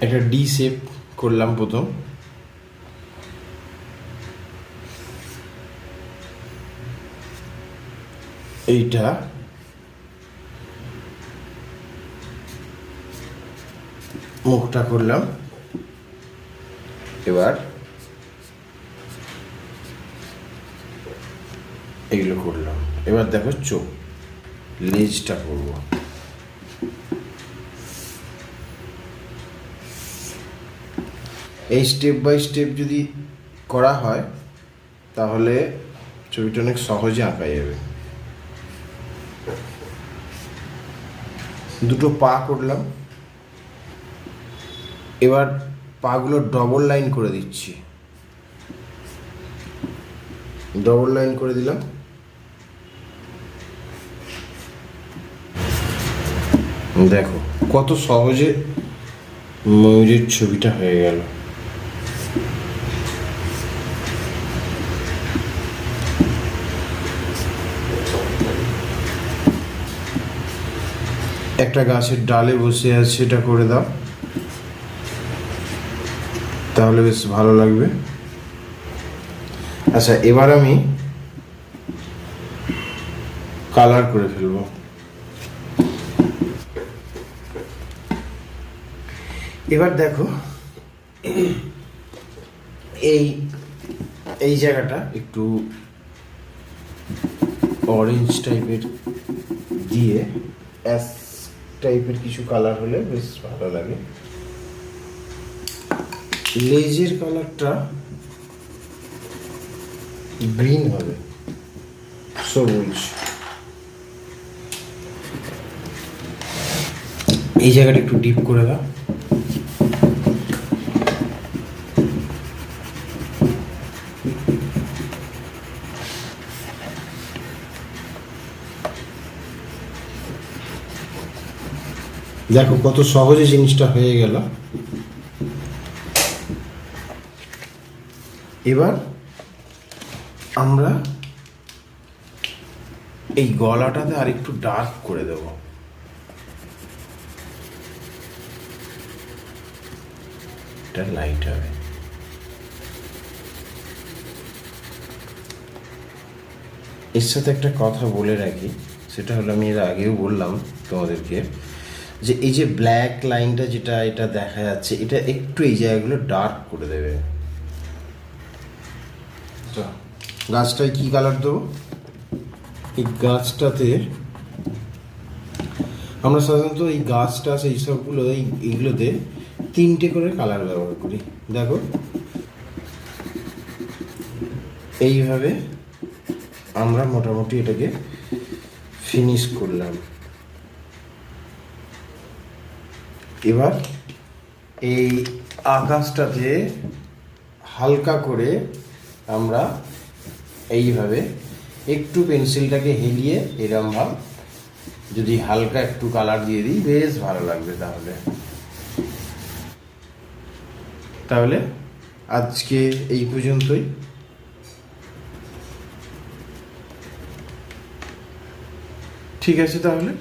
একটা D shape করলাম প্রথম, এইটা মুখটা করলাম। এবার এগুলো করলাম। এবার দেখো চোখ, লেজটা করব। এই স্টেপ বাই স্টেপ যদি করা হয় তাহলে ছবিটা অনেক সহজে আঁকা যাবে। দুটো পা করলাম, এবার পাগুলো ডবল লাইন করে দিচ্ছি। ডবল লাইন করে দিলাম। দেখো কত সহজে ময়ূরের ছবিটা হয়ে গেল। একটা গাছের ডালে বসে আছে, সেটা করে দাও, তাহলে বেশ ভালো লাগবে। আচ্ছা, এবার আমি কালার করে ফেলবো। এবার দেখো এই জায়গাটা একটু অরেঞ্জ টাইপের দিয়ে অ্যাশ টাইপের কিছু কালার হলে বেশ ভালো লাগে। লেজের কালারটা গ্রিন হবে, সবুজ। এই জায়গাটা একটু ডিপ করে দাও। দেখো কত সহজে জিনিসটা হয়ে গেল। এবার আমরা এই গলাটাতে আর একটু ডার্ক করে দেব। এটা লাইট হবে। এর সাথে একটা কথা বলে রাখি, সেটা হলো আমি এর আগেও বললাম তোমাদেরকে, যে এই যে ব্ল্যাক লাইনটা যেটা এটা দেখা যাচ্ছে, এটা একটু এই জায়গাগুলো ডার্ক করে দেবে। গাছটায় কি কালার দেবো? এই গাছটাতে আমরা সাধারণত এই গাছটা এই সবগুলো এইগুলোতে 3টে করে কালার ব্যবহার করি। দেখো এইভাবে আমরা মোটামুটি এটাকে ফিনিশ করলাম। এবার এই আকাশটাতে হালকা করে আমরা এইভাবে একটু পেন্সিলটাকে হেলিয়ে এরম ভাব যদি হালকা একটু কালার দিয়ে দিই, বেশ ভালো লাগবে। তাহলে আজকে এই পর্যন্তই। ঠিক আছে তাহলে।